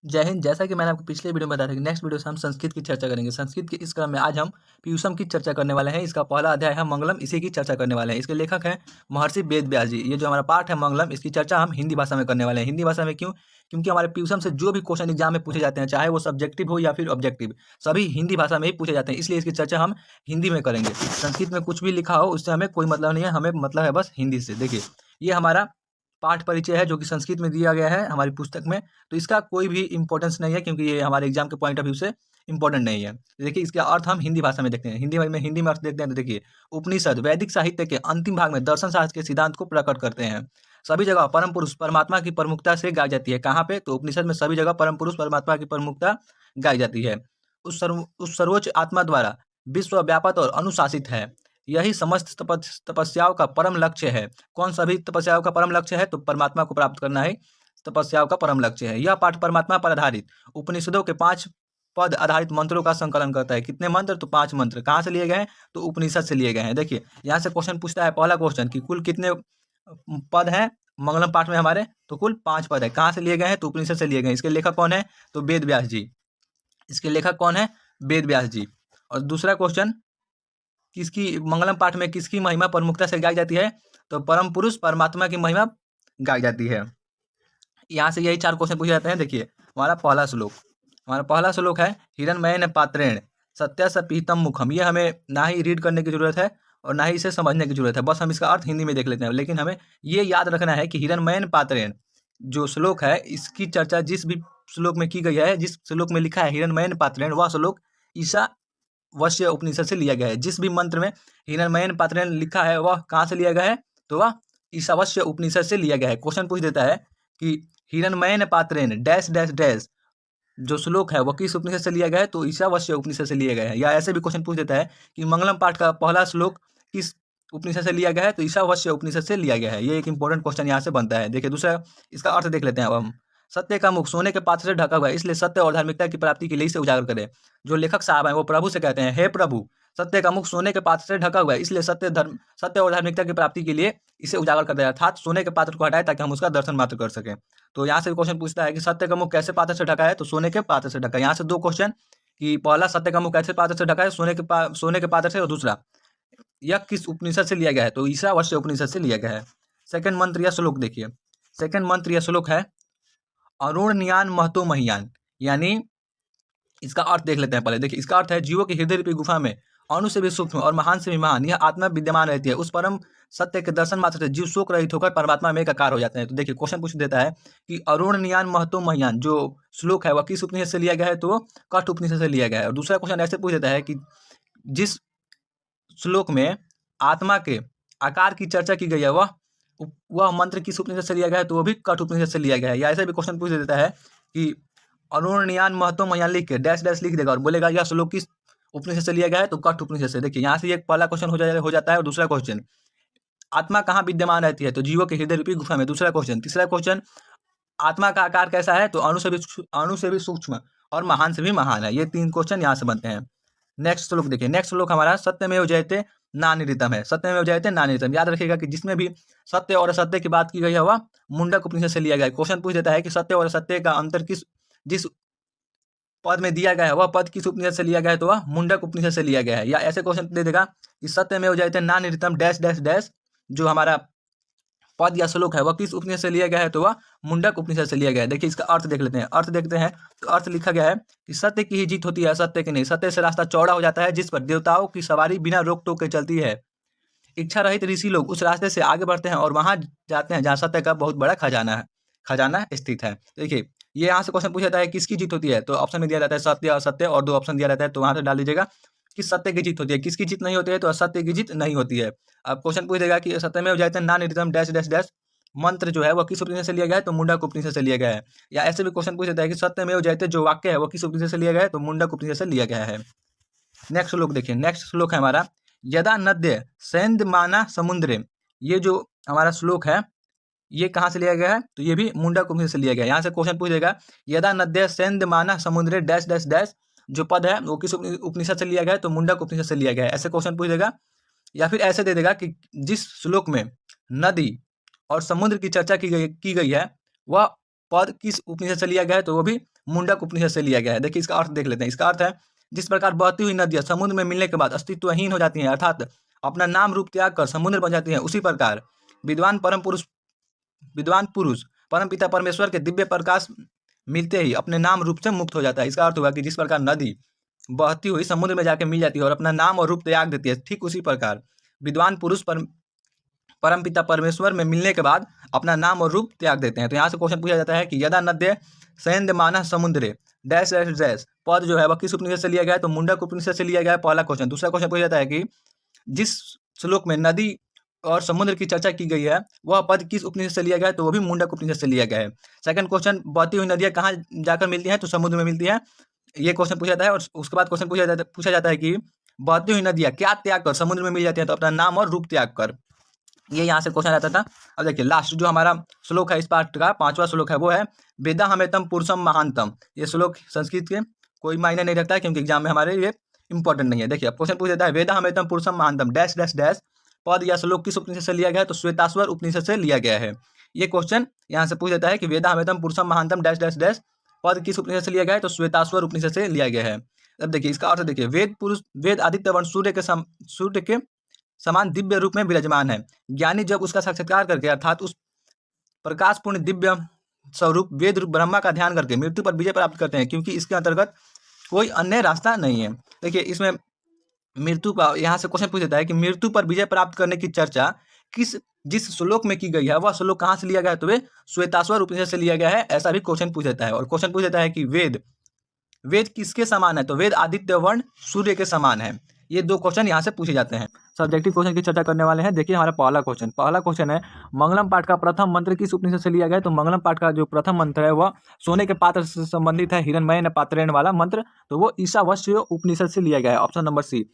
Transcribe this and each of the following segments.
जय हिंद। जैसा कि मैंने आपको पिछले वीडियो में बताया था कि नेक्स्ट वीडियो से हम संस्कृत की चर्चा करेंगे। संस्कृत के इस क्रम में आज हम पीयूषम की चर्चा करने वाले हैं। इसका पहला अध्याय है मंगलम, इसी की चर्चा करने वाले हैं। इसके लेखक हैं महर्षि वेद व्यास जी। ये जो हमारा पाठ है मंगलम, इसकी चर्चा हम हिंदी भाषा में करने वाले हैं। हिंदी भाषा में क्यों? क्योंकि हमारे पीयूषम से जो भी क्वेश्चन एग्जाम में पूछे जाते हैं, चाहे वो सब्जेक्टिव हो या फिर ऑब्जेक्टिव, सभी हिंदी भाषा में ही पूछे जाते हैं। इसलिए इसकी चर्चा हम हिंदी में करेंगे। संस्कृत में कुछ भी लिखा हो उससे हमें कोई मतलब नहीं है, हमें मतलब है बस हिंदी से। देखिए, ये हमारा पाठ परिचय है जो कि संस्कृत में दिया गया है हमारी पुस्तक में। तो इसका कोई भी इंपॉर्टेंस नहीं है क्योंकि ये हमारे एग्जाम के पॉइंट ऑफ व्यू से इंपॉर्टेंट नहीं है। देखिए, इसका अर्थ हम हिंदी भाषा में देखते हैं। हिंदी में अर्थ देखते हैं तो देखिए, उपनिषद वैदिक साहित्य के अंतिम भाग में दर्शन शास्त्र के सिद्धांत को प्रकट करते हैं। सभी जगह परम पुरुष परमात्मा की प्रमुखता से गाई जाती है। कहाँ पे? तो उपनिषद में सभी जगह परम पुरुष परमात्मा की प्रमुखता गाई जाती है। उस सर्वोच्च आत्मा द्वारा विश्व व्यापक और अनुशासित है। यही समस्त तपस्याओं का परम लक्ष्य है। कौन सभी तपस्याओं का परम लक्ष्य है? तो परमात्मा को प्राप्त करना ही तपस्याओं का परम लक्ष्य है। यह पाठ परमात्मा पर आधारित उपनिषदों के 5 पद आधारित मंत्रों का संकलन करता है। कितने मंत्र? तो 5 मंत्र। कहाँ से लिए गए हैं? तो उपनिषद से लिए गए हैं। देखिए, यहाँ से क्वेश्चन पूछता है, पहला क्वेश्चन कि कुल कितने पद हैं मंगलम पाठ में हमारे? तो कुल 5 पद है। कहाँ से लिए गए हैं? तो उपनिषद से लिए गए हैं। इसके लेखक कौन है? तो वेद व्यास जी। इसके लेखक कौन है? वेद व्यास जी। और दूसरा क्वेश्चन, किसकी मंगलम पाठ में किसकी महिमा प्रमुखता से गाई जाती है? तो परम पुरुष परमात्मा की महिमा गाई जाती है। यहाँ से यही 4 क्वेश्चन पूछे जाते हैं। देखिए, हमारा पहला श्लोक है हिरण्मयेन पात्रेण सत्य पीतम मुखम। ये हमें ना ही रीड करने की जरूरत है और ना ही इसे समझने की जरूरत है, बस हम इसका अर्थ हिंदी में देख लेते हैं। लेकिन हमें ये याद रखना है कि हिरण्मयेन पात्रेण जो श्लोक है, इसकी चर्चा जिस भी श्लोक में की गई है, जिस श्लोक में लिखा है हिरण्मयेन पात्रेण, वह श्लोक ईशा वश्य उपनिषद से लिया गया है। जिस भी मंत्र में हिरण्मयेन पात्रेण लिखा है वह कहाँ से लिया गया है? तो वह ईशावास्य उपनिषद से लिया गया है। क्वेश्चन पूछ देता है कि हिरण्मयेन पात्रेण डैश डैश डैश जो श्लोक है वह किस उपनिषद से लिया गया है? तो ईशावास्य उपनिषद से लिया गया है। या ऐसे भी क्वेश्चन पूछ देता है कि मंगलम पाठ का पहला श्लोक किस उपनिषद से लिया गया है? तो ईशावास्य उपनिषद से लिया गया है। ये एक इंपॉर्टेंट क्वेश्चन यहाँ से बनता है। देखिए, दूसरा इसका अर्थ देख लेते हैं अब हम। सत्य का मुख सोने के पात्र से ढका हुआ है, इसलिए सत्य और धार्मिकता की प्राप्ति के लिए इसे उजागर करें। जो लेखक साहब हैं वो प्रभु से कहते हैं, हे प्रभु, सत्य का मुख सोने के पात्र से ढका हुआ है, इसलिए सत्य और धार्मिकता की प्राप्ति के लिए इसे उजागर कर दे, अर्थात सोने के पात्र को हटाए ताकि हम उसका दर्शन मात्र कर सकें। तो यहाँ से क्वेश्चन पूछता है कि सत्य का मुख कैसे पात्र से ढका है? तो सोने के पात्र से ढका है। यहाँ से 2 क्वेश्चन कि पहला सत्य का मुख कैसे पात्र से ढका है? सोने के पात्र से। और दूसरा, यह किस उपनिषद से लिया गया है? तो ईशावास्य उपनिषद से लिया गया है। सेकंड मंत्र या श्लोक देखिए, सेकंड मंत्र या श्लोक है अरुणन्यान महतो महियान। यानी इसका अर्थ देख लेते हैं पहले। देखिए, इसका अर्थ है जीवों के हृदय रूपी गुफा में अणु से भी सूक्ष्म और महान से भी महान यह आत्मा विद्यमान रहती है। उस परम सत्य के दर्शन मात्र से जीव शोक रहित होकर परमात्मा में एकाकार हो जाते हैं। तो देखिए, क्वेश्चन पूछ देता है कि अरुणन्यान महतो महियान जो श्लोक है वह किस उपनिषद से लिया गया है? तो कठ उपनिषद से लिया गया है। और दूसरा क्वेश्चन ऐसे पूछ देता है कि जिस श्लोक में आत्मा के आकार की चर्चा की गई है वह मंत्र किस उपनिषद से लिया गया है? तो वो भी कठ उपनिषद से लिया गया है। या ऐसे भी क्वेश्चन पूछ देता है कि अरुणन्यान महतो महियान लिख के डैश डैश लिख देगा और बोलेगा यह श्लोक किस उपनिषद से लिया गया है? तो कठ उपनिषद से। देखिए, यहाँ से एक पहला क्वेश्चन हो जाता है। और दूसरा क्वेश्चन, आत्मा कहाँ विद्यमान रहती है? तो जीवों के हृदय रूपी गुफा में। दूसरा क्वेश्चन, तीसरा क्वेश्चन, आत्मा का आकार कैसा है? तो अणु से भी सूक्ष्म और महान से भी महान है। ये 3 क्वेश्चन यहाँ से बनते हैं। नेक्स्ट श्लोक देखिए, नेक्स्ट श्लोक हमारा सत्यमेव जयते नानिरितम है। सत्यमेव जयते नानिरितम, याद रखिएगा कि जिसमें भी सत्य और असत्य की बात की गई है वह मुंडक उपनिषद से लिया गया है। क्वेश्चन पूछ देता है कि सत्य और असत्य का अंतर जिस पद में दिया गया है वह पद किस उपनिषद से लिया गया है? तो वह मुंडक उपनिषद से लिया गया है। या ऐसे क्वेश्चन दे देगा कि सत्यमेव जयते नानिरितम डैश डैश डैश जो हमारा पद या श्लोक है वह किस उपनिषद से लिया गया है? तो वह मुंडक उपनिषद से लिया गया है। देखिए, इसका अर्थ देख लेते हैं। अर्थ देखते हैं तो अर्थ लिखा गया है कि सत्य की ही जीत होती है, असत्य की नहीं। सत्य से रास्ता चौड़ा हो जाता है जिस पर देवताओं की सवारी बिना रोक टोक के चलती है। इच्छा रहित ऋषि लोग उस रास्ते से आगे बढ़ते हैं और वहां जाते हैं जहाँ सत्य का बहुत बड़ा खजाना स्थित है। देखिए, ये यहाँ से क्वेश्चन पूछा जाता है किसकी जीत होती है? तो ऑप्शन में दिया जाता है सत्य, असत्य, और 2 ऑप्शन दिया जाता है। तो वहां से डाल दीजिएगा कि सत्य की जीत होती है। किसकी जीत नहीं होती है? तो असत्य की जीत नहीं होती है। अब क्वेश्चन पूछ देगा कि सत्यमेव जयते नानिरितम डैश डैश डैश मंत्र जो है वह किस उपनिषद से लिया गया है? तो मुंडक उपनिषद से लिया गया है। या ऐसे भी क्वेश्चन पूछ देता है कि सत्यमेव जयते जो वाक्य है वो किस उपनिषद से लिया गया है? तो मुंडक उपनिषद से लिया गया है। नेक्स्ट श्लोक देखिए, नेक्स्ट श्लोक है हमारा यदा नद्य सैंदमाना समुद्रे। ये जो हमारा श्लोक है ये कहाँ से लिया गया है? तो ये भी मुंडक उपनिषद से लिया गया है। यहाँ से क्वेश्चन पूछ देगा यदा नद्य सैंदमाना समुद्रे डैश डैश डैश जो पद है वो किस उपनिषद से लिया गया है? तो मुंडक उपनिषद से लिया गया है। ऐसे क्वेश्चन पूछ देगा। या फिर ऐसे दे देगा कि जिस श्लोक में नदी और समुद्र की चर्चा की गई है वह पद किस उपनिषद से लिया गया है? तो वो भी मुंडक उपनिषद से लिया गया है। देखिए इसका अर्थ देख लेते हैं। इसका अर्थ है जिस प्रकार बहती हुई नदियां समुद्र में मिलने के बाद अस्तित्वहीन हो जाती हैं, अर्थात अपना नाम रूप त्याग कर समुद्र बन जाती हैं, उसी प्रकार विद्वान पुरुष परमपिता परमेश्वर के दिव्य प्रकाश मिलते ही अपने नाम रूप से मुक्त हो जाता है। इसका अर्थ हुआ कि जिस प्रकार नदी बहती हुई समुद्र में जाके मिल जाती है और अपना नाम और रूप त्याग देती है, ठीक उसी प्रकार विद्वान पुरुष परमपिता परमेश्वर में मिलने के बाद अपना नाम और रूप त्याग देते हैं। तो यहाँ से क्वेश्चन पूछा जाता है कि यदा नद्य सैंद्यमानः समुद्रे डैश डैश डैश, पद जो है वह किस उपनिषद से लिया गया है? तो मुंडक उपनिषद से लिया गया है, पहला क्वेश्चन। दूसरा क्वेश्चन पूछा जाता है कि जिस श्लोक में नदी और समुद्र की चर्चा की गई है वह पद किस उपनिषद से लिया गया है? तो वो भी मुंडक उपनिषद से लिया गया है। सेकंड क्वेश्चन, बहती हुई नदियां कहाँ जाकर मिलती हैं? तो समुद्र में मिलती है, ये क्वेश्चन पूछा जाता है। और उसके बाद क्वेश्चन पूछा जाता है कि बहती हुई नदियां क्या त्याग कर समुद्र में मिल जाती हैं? तो अपना नाम और रूप त्याग कर। ये यहाँ से क्वेश्चन आता था। अब देखिए लास्ट जो हमारा श्लोक है इस पार्ट का, पांचवा श्लोक है, वो है वेदा हमेतम पुरुषम महानतम। ये श्लोक संस्कृत के कोई मायने नहीं रखता है क्योंकि एग्जाम में हमारे ये इंपॉर्टेंट नहीं है। देखिए अब क्वेश्चन पूछ देता है वेदा हमेतम पुरुषम महानतम डैश डैश डैश, पद या श्लोक किस उपनिषद से लिया गया है? तो श्वेताश्वर उपनिषद से लिया गया है। ये क्वेश्चन यहाँ से पूछ देता है कि वेदा हमेतम पुरुषम महानतम डैश डैश डैश, पद किस उपनिषद से लिया गया है? तो श्वेताश्वर उपनिषद से लिया गया है। अब देखिए इसका अर्थ देखिए, वेद आदित्य वर्ण सूर्य के समान दिव्य रूप में विराजमान है। ज्ञानी जब उसका साक्षात्कार करके अर्थात उस प्रकाशपूर्ण दिव्य स्वरूप वेद रूप ब्रह्मा का ध्यान करके मृत्यु पर विजय प्राप्त करते हैं, क्योंकि इसके अंतर्गत कोई अन्य रास्ता नहीं है। देखिए इसमें मृत्यु का यहाँ से क्वेश्चन पूछ देता है कि मृत्यु पर विजय प्राप्त करने की चर्चा जिस श्लोक में की गई है वह श्लोक कहाँ से लिया गया है? तो वे श्वेताश्वर उपनिषद से लिया गया है, ऐसा भी क्वेश्चन पूछ देता है। और क्वेश्चन पूछ देता है कि वेद किसके समान है? तो वेद आदित्य वर्ण सूर्य के समान है। ये दो क्वेश्चन यहाँ से पूछे जाते हैं। सब्जेक्टिव क्वेश्चन की चर्चा करने वाले हैं। देखिए हमारा पहला क्वेश्चन है मंगलम पाठ का प्रथम मंत्र किस उपनिषद से लिया गया है? तो मंगलम पाठ का जो प्रथम मंत्र है वह सोने के पात्र से संबंधित है, हिरण्मय पात्रेण वाला मंत्र, तो वो ईशावास्य उपनिषद से लिया गया है, ऑप्शन नंबर सी।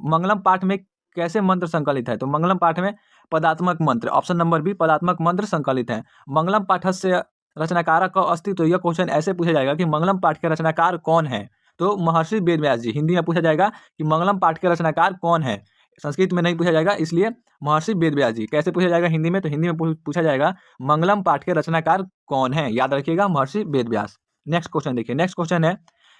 मंगलम पाठ में कैसे मंत्र संकलित है? तो मंगलम पाठ में पदात्मक मंत्र, ऑप्शन नंबर बी, पदात्मक मंत्र संकलित है। मंगलम पाठ से रचनाकार का अस्तित्व, तो यह क्वेश्चन ऐसे पूछा जाएगा कि मंगलम पाठ के रचनाकार कौन है? तो महर्षि वेदव्यास जी। हिंदी में पूछा जाएगा कि मंगलम पाठ के रचनाकार कौन है, संस्कृत में नहीं पूछा जाएगा, इसलिए महर्षि वेदव्यास जी। कैसे पूछा जाएगा हिंदी में? तो हिंदी में पूछा जाएगा मंगलम पाठ के रचनाकार कौन है, याद रखिएगा महर्षि वेदव्यास। नेक्स्ट क्वेश्चन देखिए, नेक्स्ट क्वेश्चन है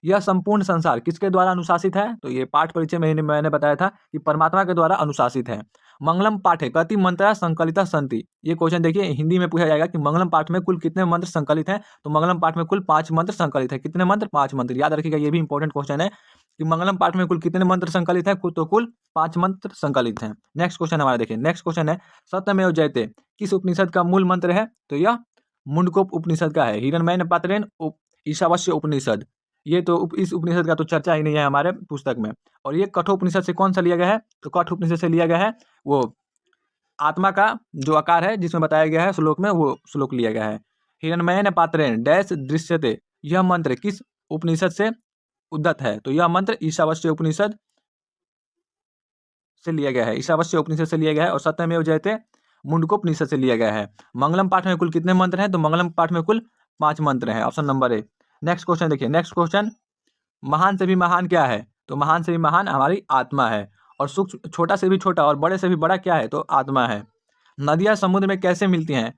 यह संपूर्ण संसार किसके द्वारा अनुशासित है? तो ये पाठ परिचय में मैंने बताया था कि परमात्मा के द्वारा अनुशासित है। मंगलम पाठे कति मंत्र संकलिता संति, ये क्वेश्चन देखिए हिंदी में पूछा जाएगा कि मंगलम पाठ में कुल कितने मंत्र संकलित हैं? तो मंगलम पाठ में कुल 5 मंत्र संकलित है। कितने मंत्र? 5 मंत्र, याद रखिएगा, ये भी इंपॉर्टेंट क्वेश्चन है कि मंगलम पाठ में कुल कितने मंत्र संकलित हैं? तो कुल 5 मंत्र संकलित हैं। नेक्स्ट क्वेश्चन हमारा देखिए, नेक्स्ट क्वेश्चन है सत्यमेव जयते किस उपनिषद का मूल मंत्र है? तो यह मुंडकोप उपनिषद का है। हिरण्मय पात्रेण ईशावास्य उपनिषद, ये तो इस उपनिषद का तो चर्चा ही नहीं है हमारे पुस्तक में। और ये कठोपनिषद से कौन सा लिया गया है? तो कठोपनिषद से लिया गया है, वो आत्मा का जो आकार है जिसमें बताया गया है श्लोक में, वो श्लोक लिया गया है। हिरण्मय पात्रेण डैश दृश्यते, यह मंत्र किस उपनिषद से उद्धत है? तो यह मंत्र ईशावास्य उपनिषद से लिया गया है, ईशावास्य उपनिषद से लिया गया है। और सत्यमेव जयते मुंडकोपनिषद से लिया गया है। मंगलम पाठ में कुल कितने मंत्र हैं? तो मंगलम पाठ में कुल 5 मंत्र हैं, option number A. Next question देखिए, नेक्स्ट क्वेश्चन महान से भी महान क्या है? तो महान से भी महान हमारी आत्मा है। और सूक्ष्म, छोटा से भी छोटा और बड़े से भी बड़ा क्या है? तो आत्मा है। नदियां समुद्र में कैसे मिलती हैं?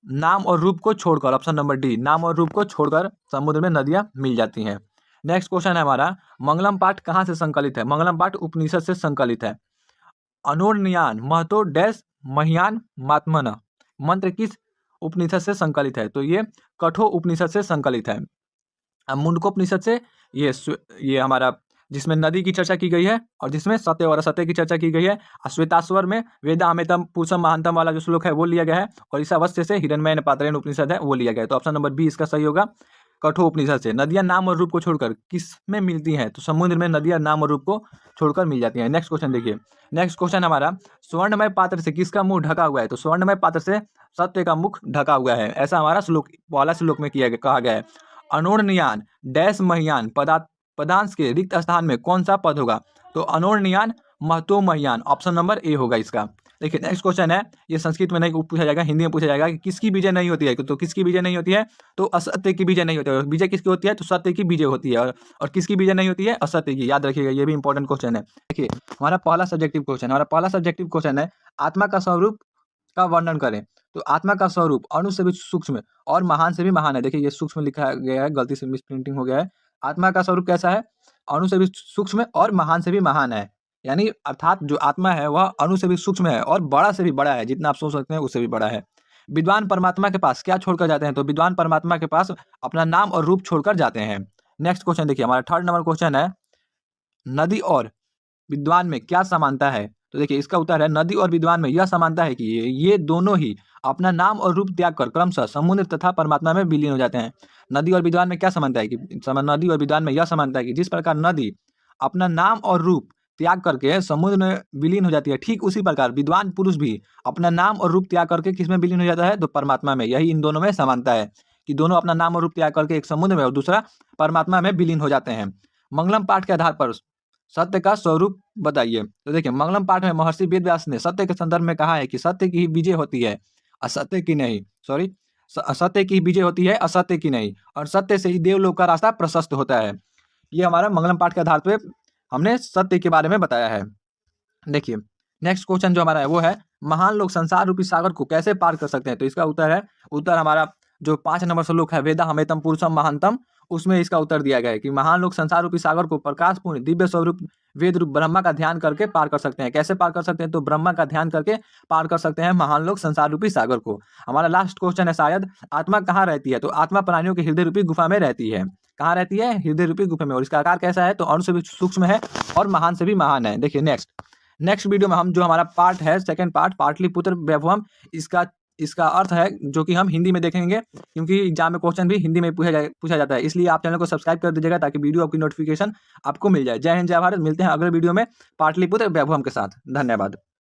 नाम और रूप को छोड़कर, ऑप्शन नंबर डी, नाम और रूप को छोड़कर समुद्र में नदियां मिल जाती हैं। नेक्स्ट क्वेश्चन है हमारा मंगलम पाठ कहाँ से संकलित है? मंगलम पाठ उपनिषद से संकलित है। अनोर्नियान महतो डैश महियान मात्मन, मंत्र किस उपनिषद से संकलित है? तो ये कठो उपनिषद से संकलित है। मुंडकोपनिषद से ये हमारा जिसमें नदी की चर्चा की गई है और जिसमें सत्य और असत्य की चर्चा की गई है। श्वेताश्वर में वेदा अमेतम पुरुषम महानतम वाला जो श्लोक है वो लिया गया है। और ईशावास्य से हिरण्मय पात्रेण उपनिषद है वो लिया गया है। तो ऑप्शन नंबर बी इसका सही होगा, कठो उपनिषद से। नदियां नाम और रूप को छोड़कर किस में मिलती हैं? तो समुद्र में नदियां नाम और रूप को छोड़कर मिल जाती हैं। नेक्स्ट क्वेश्चन देखिए, नेक्स्ट क्वेश्चन हमारा स्वर्णमय पात्र से किसका मुंह ढका हुआ है? तो स्वर्णमय पात्र से सत्य का मुख ढका हुआ है, ऐसा हमारा श्लोक पहला श्लोक में कहा गया है। अनोर्नियान डैश महियान पदांश के रिक्त स्थान में कौन सा पद होगा? तो अनोर्नियान महतो महियान, ऑप्शन नंबर ए होगा इसका। देखिए नेक्स्ट क्वेश्चन है, ये संस्कृत में नहीं पूछा जाएगा, हिंदी में पूछा जाएगा कि किसकी विजय नहीं होती है? तो किसकी विजय नहीं होती है? तो असत्य की विजय नहीं होती है। विजय किसकी होती है? तो सत्य की विजय होती है। और किसकी विजय नहीं होती है? असत्य की, याद रखिएगा, ये भी इंपॉर्टेंट क्वेश्चन है। देखिए हमारा पहला सब्जेक्टिव क्वेश्चन है, आत्मा का स्वरूप का वर्णन करें। तो आत्मा का स्वरूप अणु से भी सूक्ष्म और महान से भी महान है। देखिए ये सूक्ष्म लिखा गया है, गलती से मिस प्रिंटिंग हो गया है। आत्मा का स्वरूप कैसा है? अणु से भी सूक्ष्म और महान से भी महान है। यानी अर्थात जो आत्मा है वह अणु से भी सूक्ष्म है और बड़ा से भी बड़ा है, जितना आप सोच सकते हैं उससे भी बड़ा है। विद्वान परमात्मा के पास क्या छोड़कर जाते हैं? तो विद्वान परमात्मा के पास अपना नाम और रूप छोड़कर जाते हैं। नेक्स्ट क्वेश्चन देखिए, हमारा 3rd नंबर क्वेश्चन है, नदी और विद्वान में क्या समानता है? तो देखिए इसका उत्तर है, नदी और विद्वान में यह समानता है कि ये दोनों ही अपना नाम और रूप त्याग कर क्रमशः समुद्र तथा परमात्मा में विलीन हो जाते हैं। नदी और विद्वान में क्या समानता है कि नदी और विद्वान में यह समानता है कि जिस प्रकार नदी अपना नाम और रूप त्याग करके समुद्र में विलीन हो जाती है, ठीक उसी प्रकार विद्वान पुरुष भी अपना नाम और रूप त्याग करके किसमें विलीन हो जाता है? तो परमात्मा में। यही इन दोनों में समानता है कि दोनों अपना नाम और रूप त्याग करके एक समुद्र में और दूसरा परमात्मा में विलीन हो जाते हैं। मंगलम पाठ के आधार पर सत्य का स्वरूप बताइए। तो देखिए मंगलम पाठ में महर्षि वेदव्यास ने सत्य के संदर्भ में कहा है कि सत्य की ही विजय होती है, असत्य की नहीं। असत्य की विजय होती है, असत्य की नहीं, और सत्य से ही देवलोक का रास्ता प्रशस्त होता है। ये हमारा मंगलम पाठ के आधार पर हमने सत्य के बारे में बताया है। देखिए नेक्स्ट क्वेश्चन जो हमारा है वो है, महान लोग संसार रूपी सागर को कैसे पार कर सकते हैं? तो इसका उत्तर हमारा जो 5 नंबर श्लोक है, वेदा हमेतम पुरुषम महानतम, उसमें इसका उत्तर दिया गया है कि महान लोग संसार रूपी सागर को प्रकाशपूर्ण दिव्य स्वरूप वेद रूप ब्रह्मा का ध्यान करके पार कर सकते हैं। कैसे पार कर सकते हैं? तो ब्रह्मा का ध्यान करके पार कर सकते हैं महान लोग संसार रूपी सागर को। हमारा लास्ट क्वेश्चन है शायद, आत्मा कहाँ रहती है? तो आत्मा प्राणियों के हृदय रूपी गुफा में रहती है। कहाँ रहती है? हृदय रूपी गुफा में। और इसका आकार कैसा है? तो अणु से भी सूक्ष्म है और महान से भी महान है। देखिए नेक्स्ट वीडियो में हम जो हमारा पार्ट है, सेकंड पार्ट, पाटलिपुत्र वैभवम, इसका अर्थ है जो कि हम हिंदी में देखेंगे, क्योंकि एग्जाम में क्वेश्चन भी हिंदी में पूछा जाता है। इसलिए आप चैनल को सब्सक्राइब कर दीजिएगा ताकि वीडियो की नोटिफिकेशन आपको मिल जाए। जय हिंद, जय भारत। मिलते हैं अगले वीडियो में पाटलिपुत्र वैभवम के साथ। धन्यवाद।